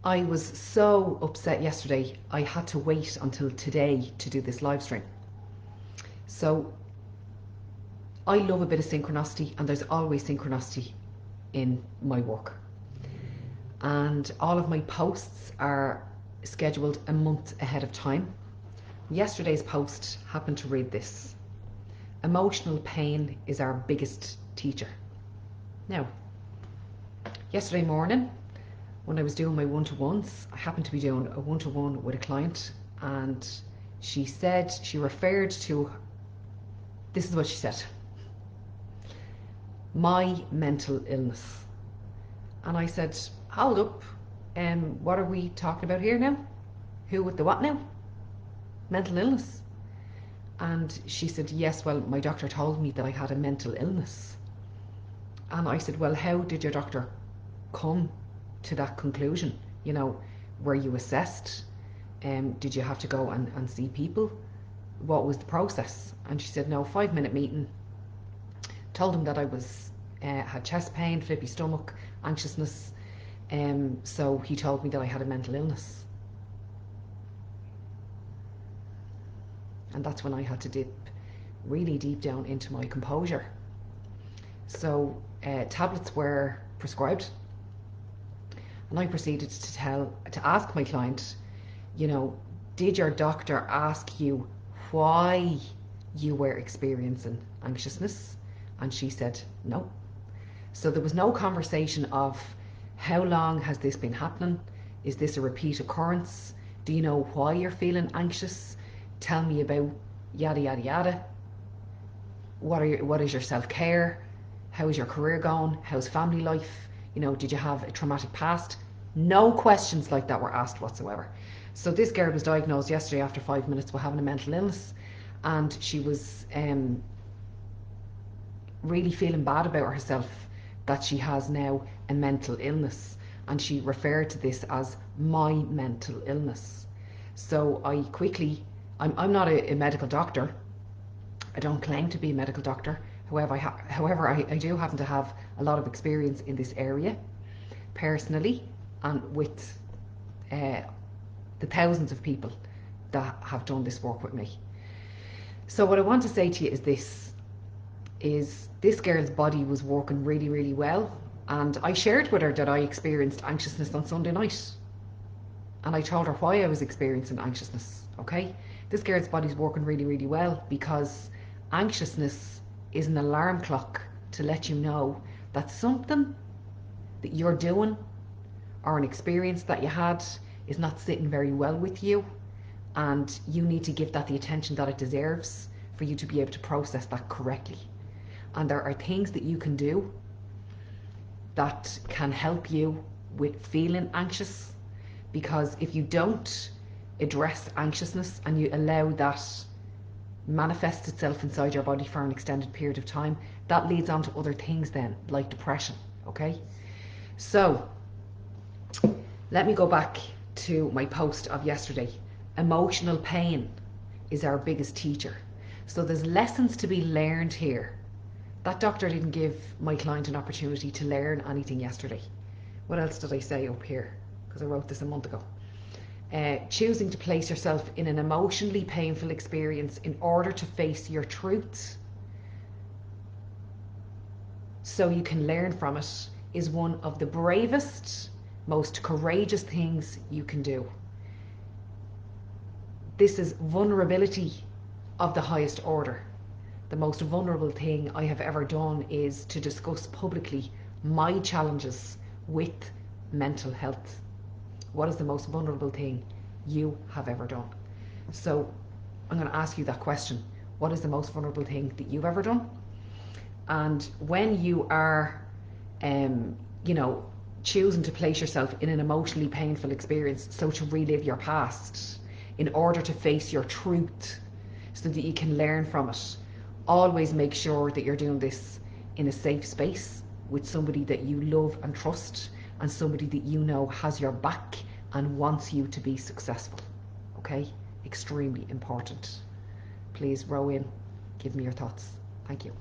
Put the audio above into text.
I was so upset yesterday, I had to wait until today to do this live stream. So I love a bit of synchronicity, and there's always synchronicity in my work. And all of my posts are scheduled a month ahead of time. Yesterday's post happened to read this: emotional pain is our biggest teacher. Now, yesterday morning, when I was doing my one-to-ones, I happened to be doing a one-to-one with a client, and she referred to, this is what she said: my mental illness. And I said, hold up, what are we talking about here now? Who with the what now? Mental illness. And she said, yes, well, my doctor told me that I had a mental illness. And I said, well, how did your doctor come to that conclusion? You know, were you assessed? Did you have to go and see people? What was the process? And she said, no, 5-minute meeting. Told him that I was had chest pain, flippy stomach, anxiousness. So he told me that I had a mental illness. And that's when I had to dip really deep down into my composure. So tablets were prescribed, and I proceeded to ask my client, you know, did your doctor ask you why you were experiencing anxiousness? And she said no. So there was no conversation of how long has this been happening? Is this a repeat occurrence? Do you know why you're feeling anxious? Tell me about yada yada yada. What is your self-care? How is your career going? How's family life? You know, did you have a traumatic past? No questions like that were asked whatsoever. So this girl was diagnosed yesterday after 5 minutes with having a mental illness, and she was really feeling bad about herself that she has now a mental illness, and she referred to this as my mental illness. So I'm not a medical doctor. I don't claim to be a medical doctor. However, I do happen to have a lot of experience in this area personally, and with the thousands of people that have done this work with me. So what I want to say to you is this girl's body was working really, really well, and I shared with her that I experienced anxiousness on Sunday night, and I told her why I was experiencing anxiousness. Okay, this girl's body's working really, really well, because anxiousness is an alarm clock to let you know that something that you're doing or an experience that you had is not sitting very well with you, and you need to give that the attention that it deserves for you to be able to process that correctly. And there are things that you can do that can help you with feeling anxious, because if you don't address anxiousness and you allow that manifest itself inside your body for an extended period of time, that leads on to other things then, like depression. Okay, so let me go back to my post of yesterday. Emotional pain is our biggest teacher. So there's lessons to be learned here. That doctor didn't give my client an opportunity to learn anything yesterday. What else did I say up here? Because I wrote this a month ago. Choosing to place yourself in an emotionally painful experience in order to face your truth so you can learn from it is one of the bravest, most courageous things you can do. This is vulnerability of the highest order. The most vulnerable thing I have ever done is to discuss publicly my challenges with mental health. What is the most vulnerable thing you have ever done? So I'm going to ask you that question. What is the most vulnerable thing that you've ever done? And when you are, choosing to place yourself in an emotionally painful experience, so to relive your past in order to face your truth so that you can learn from it, always make sure that you're doing this in a safe space with somebody that you love and trust, and somebody that you know has your back and wants you to be successful. Okay? Extremely important. Please row in, give me your thoughts. Thank you.